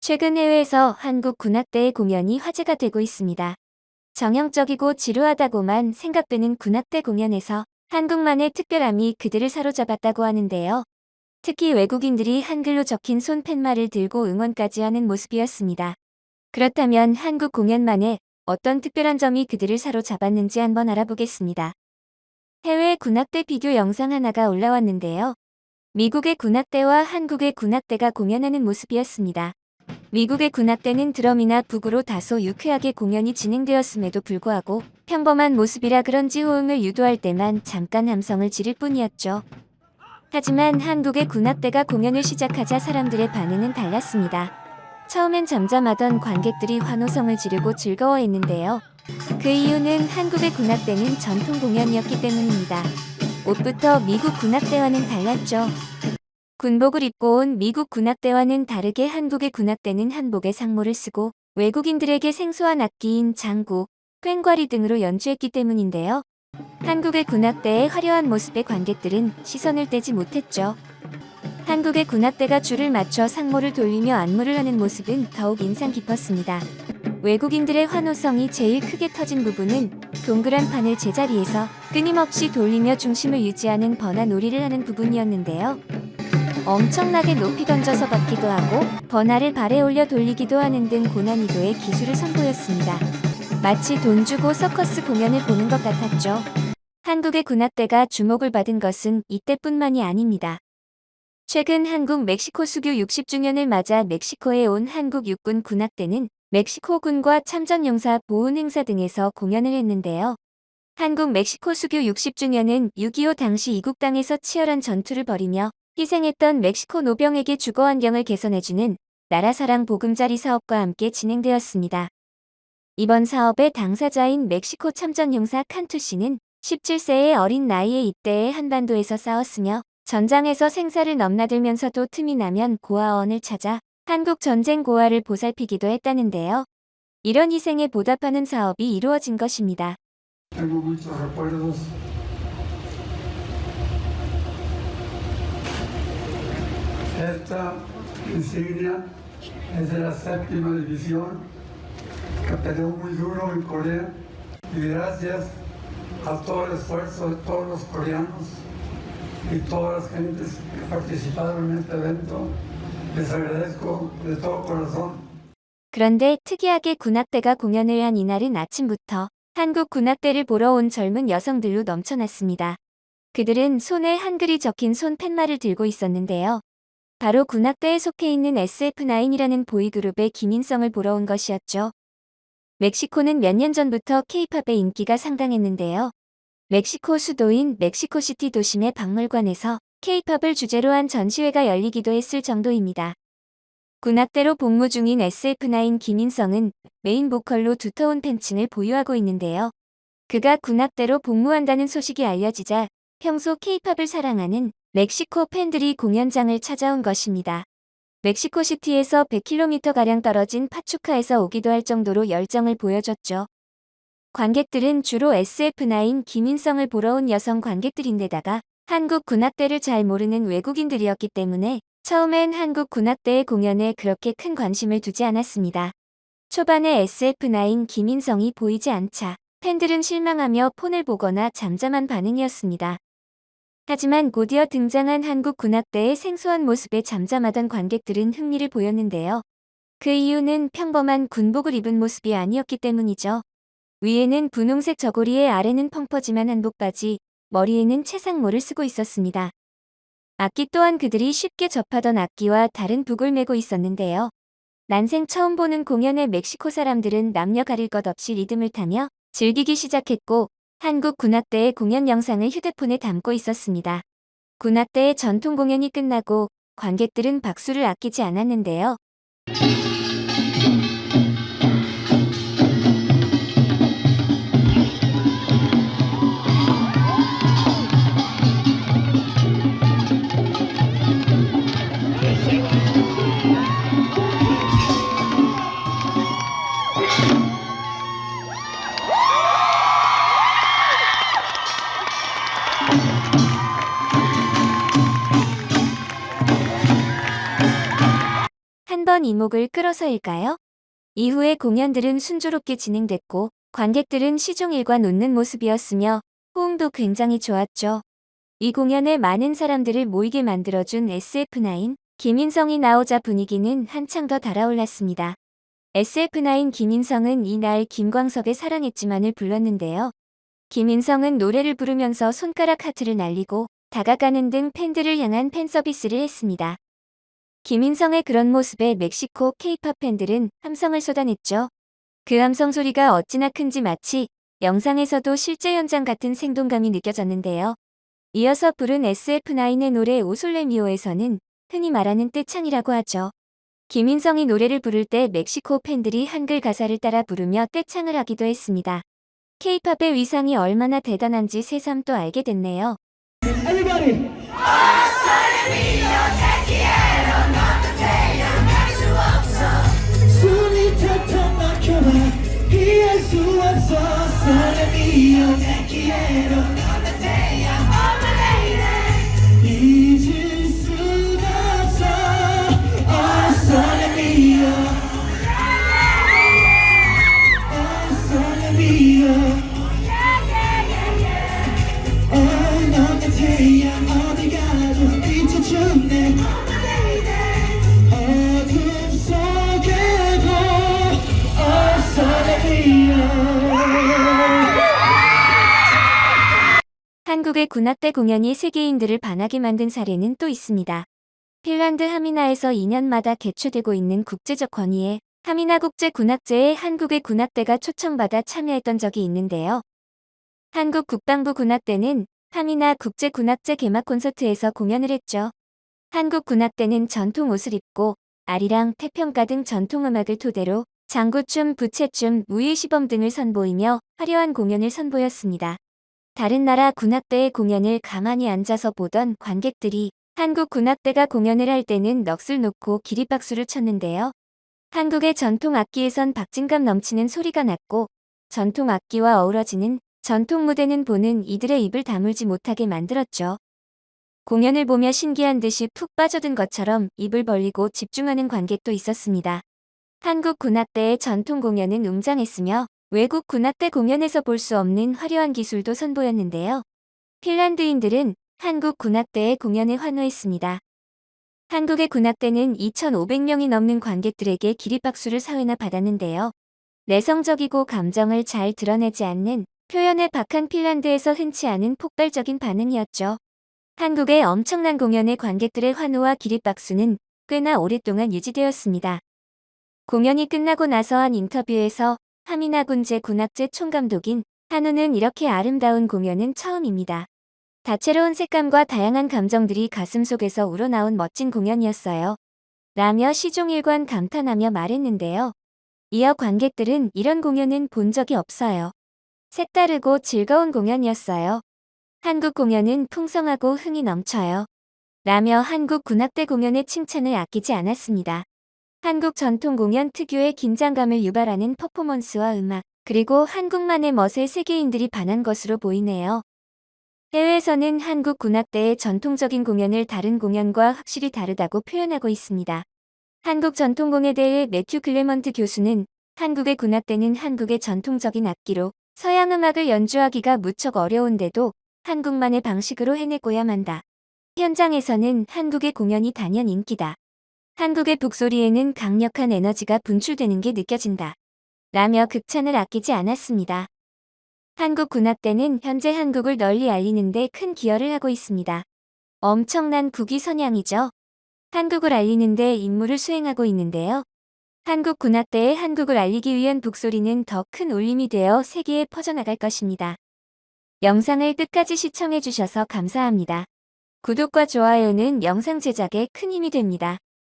최근 해외에서 한국 군악대의 공연이 화제가 되고 있습니다. 정형적이고 지루하다고만 생각되는 군악대 공연에서 한국만의 특별함이 그들을 사로잡았다고 하는데요. 특히 외국인들이 한글로 적힌 손 팻말을 들고 응원까지 하는 모습이었습니다. 그렇다면 한국 공연만의 어떤 특별한 점이 그들을 사로잡았는지 한번 알아보겠습니다. 해외 군악대 비교 영상 하나가 올라왔는데요. 미국의 군악대와 한국의 군악대가 공연하는 모습이었습니다. 미국의 군악대는 드럼이나 북으로 다소 유쾌하게 공연이 진행되었음에도 불구하고 평범한 모습이라 그런지 호응을 유도할 때만 잠깐 함성을 지를 뿐이었죠. 하지만 한국의 군악대가 공연을 시작하자 사람들의 반응은 달랐습니다. 처음엔 잠잠하던 관객들이 환호성을 지르고 즐거워했는데요. 그 이유는 한국의 군악대는 전통 공연이었기 때문입니다. 옷부터 미국 군악대와는 달랐죠. 군복을 입고 온 미국 군악대와는 다르게 한국의 군악대는 한복에 상모를 쓰고 외국인들에게 생소한 악기인 장구, 꽹과리 등으로 연주했기 때문인데요. 한국의 군악대의 화려한 모습에 관객들은 시선을 떼지 못했죠. 한국의 군악대가 줄을 맞춰 상모를 돌리며 안무를 하는 모습은 더욱 인상 깊었습니다. 외국인들의 환호성이 제일 크게 터진 부분은 동그란 판을 제자리에서 끊임없이 돌리며 중심을 유지하는 번화놀이를 하는 부분이었는데요. 엄청나게 높이 던져서 받기도 하고 번화를 발에 올려 돌리기도 하는 등 고난이도의 기술을 선보였습니다. 마치 돈 주고 서커스 공연을 보는 것 같았죠. 한국의 군악대가 주목을 받은 것은 이때뿐만이 아닙니다. 최근 한국 멕시코 수교 60주년을 맞아 멕시코에 온 한국 육군 군악대는 멕시코군과 참전용사 보훈 행사 등에서 공연을 했는데요. 한국 멕시코 수교 60주년은 6.25 당시 이국 땅에서 치열한 전투를 벌이며 희생했던 멕시코 노병에게 주거 환경을 개선해주는 나라사랑 보금자리 사업과 함께 진행되었습니다. 이번 사업의 당사자인 멕시코 참전용사 칸투 씨는 17세의 어린 나이에 입대해 한반도에서 싸웠으며 전장에서 생사를 넘나들면서도 틈이 나면 고아원을 찾아 한국 전쟁 고아를 보살피기도 했다는데요. 이런 희생에 보답하는 사업이 이루어진 것입니다. Esta insignia es de la séptima división que peleó muy duro en Corea y gracias a todo el esfuerzo de todos los coreanos y todas las gentes que participaron en este evento, les agradezco de todo corazón. 그런데 특이하게 군악대가 공연을 한 이날은 아침부터 한국 군악대를 보러 온 젊은 여성들로 넘쳐났습니다. 그들은 손에 한글이 적힌 손 팻말을 들고 있었는데요. 바로 군악대에 속해 있는 SF9이라는 보이그룹의 김인성을 보러 온 것이었죠. 멕시코는 몇 년 전부터 K-팝의 인기가 상당했는데요. 멕시코 수도인 멕시코시티 도심의 박물관에서 K-팝을 주제로 한 전시회가 열리기도 했을 정도입니다. 군악대로 복무 중인 SF9 김인성은 메인 보컬로 두터운 팬층을 보유하고 있는데요. 그가 군악대로 복무한다는 소식이 알려지자 평소 K-팝을 사랑하는 멕시코 팬들이 공연장을 찾아온 것입니다. 멕시코시티에서 100km가량 떨어진 파추카에서 오기도 할 정도로 열정을 보여줬죠. 관객들은 주로 SF9 김인성을 보러 온 여성 관객들인데다가 한국 군악대를 잘 모르는 외국인들이었기 때문에 처음엔 한국 군악대의 공연에 그렇게 큰 관심을 두지 않았습니다. 초반에 SF9 김인성이 보이지 않자 팬들은 실망하며 폰을 보거나 잠잠한 반응이었습니다. 하지만 곧이어 등장한 한국 군악대의 생소한 모습에 잠잠하던 관객들은 흥미를 보였는데요. 그 이유는 평범한 군복을 입은 모습이 아니었기 때문이죠. 위에는 분홍색 저고리에 아래는 펑퍼짐한 한복바지, 머리에는 채상모를 쓰고 있었습니다. 악기 또한 그들이 쉽게 접하던 악기와 다른 북을 메고 있었는데요. 난생 처음 보는 공연에 멕시코 사람들은 남녀 가릴 것 없이 리듬을 타며 즐기기 시작했고 한국 군악대의 공연 영상을 휴대폰에 담고 있었습니다. 군악대의 전통 공연이 끝나고 관객들은 박수를 아끼지 않았는데요. 한 번 이목을 끌어서일까요? 이후의 공연들은 순조롭게 진행됐고 관객들은 시종일관 웃는 모습이었으며 호응도 굉장히 좋았죠. 이 공연에 많은 사람들을 모이게 만들어준 SF9, 김인성이 나오자 분위기는 한창 더 달아올랐습니다. SF9 김인성은 이날 김광석의 사랑했지만을 불렀는데요. 김인성은 노래를 부르면서 손가락 하트를 날리고 다가가는 등 팬들을 향한 팬 서비스를 했습니다. 김인성의 그런 모습에 멕시코 K-팝 팬들은 함성을 쏟아냈죠. 그 함성 소리가 어찌나 큰지 마치 영상에서도 실제 현장 같은 생동감이 느껴졌는데요. 이어서 부른 SF9의 노래 오솔레미오에서는 흔히 말하는 떼창이라고 하죠. 김인성이 노래를 부를 때 멕시코 팬들이 한글 가사를 따라 부르며 떼창을 하기도 했습니다. K-팝의 위상이 얼마나 대단한지 새삼 또 알게 됐네요. Everybody. 숨이 턱턱 막혀봐 피할 수 없어 Sole mio te quiero 잊을 수가 없어 Oh sole mio Oh sole mio Oh 너의 태양 어디 가도 비춰주네 어둠 속에도 Oh sole mio 한국의 군악대 공연이 세계인들을 반하게 만든 사례는 또 있습니다. 핀란드 하미나에서 2년마다 개최되고 있는 국제적 권위에 하미나 국제군악제에 한국의 군악대가 초청받아 참여했던 적이 있는데요. 한국 국방부 군악대는 하미나 국제군악제 개막 콘서트에서 공연을 했죠. 한국 군악대는 전통 옷을 입고 아리랑, 태평가 등 전통 음악을 토대로 장구춤, 부채춤, 무예시범 등을 선보이며 화려한 공연을 선보였습니다. 다른 나라 군악대의 공연을 가만히 앉아서 보던 관객들이 한국 군악대가 공연을 할 때는 넋을 놓고 기립박수를 쳤는데요. 한국의 전통 악기에선 박진감 넘치는 소리가 났고 전통 악기와 어우러지는 전통 무대는 보는 이들의 입을 다물지 못하게 만들었죠. 공연을 보며 신기한 듯이 푹 빠져든 것처럼 입을 벌리고 집중하는 관객도 있었습니다. 한국 군악대의 전통 공연은 웅장했으며 외국 군악대 공연에서 볼 수 없는 화려한 기술도 선보였는데요. 핀란드인들은 한국 군악대의 공연에 환호했습니다. 한국의 군악대는 2,500명이 넘는 관객들에게 기립박수를 사회나 받았는데요. 내성적이고 감정을 잘 드러내지 않는 표현에 박한 핀란드에서 흔치 않은 폭발적인 반응이었죠. 한국의 엄청난 공연에 관객들의 환호와 기립박수는 꽤나 오랫동안 유지되었습니다. 공연이 끝나고 나서 한 인터뷰에서 하미나 군제 군악제 총감독인 한우는 이렇게 아름다운 공연은 처음입니다. 다채로운 색감과 다양한 감정들이 가슴속에서 우러나온 멋진 공연이었어요. 라며 시종일관 감탄하며 말했는데요. 이어 관객들은 이런 공연은 본 적이 없어요. 색다르고 즐거운 공연이었어요. 한국 공연은 풍성하고 흥이 넘쳐요. 라며 한국 군악대 공연의 칭찬을 아끼지 않았습니다. 한국 전통 공연 특유의 긴장감을 유발하는 퍼포먼스와 음악, 그리고 한국만의 멋에 세계인들이 반한 것으로 보이네요. 해외에서는 한국 군악대의 전통적인 공연을 다른 공연과 확실히 다르다고 표현하고 있습니다. 한국 전통공에 대해 매튜 클레먼트 교수는 한국의 군악대는 한국의 전통적인 악기로 서양 음악을 연주하기가 무척 어려운데도 한국만의 방식으로 해내고야 만다. 현장에서는 한국의 공연이 단연 인기다. 한국의 북소리에는 강력한 에너지가 분출되는 게 느껴진다. 라며 극찬을 아끼지 않았습니다. 한국 군악대는 현재 한국을 널리 알리는 데 큰 기여를 하고 있습니다. 엄청난 국위 선양이죠. 한국을 알리는 데 임무를 수행하고 있는데요. 한국 군악대의 한국을 알리기 위한 북소리는 더 큰 울림이 되어 세계에 퍼져나갈 것입니다. 영상을 끝까지 시청해주셔서 감사합니다. 구독과 좋아요는 영상 제작에 큰 힘이 됩니다.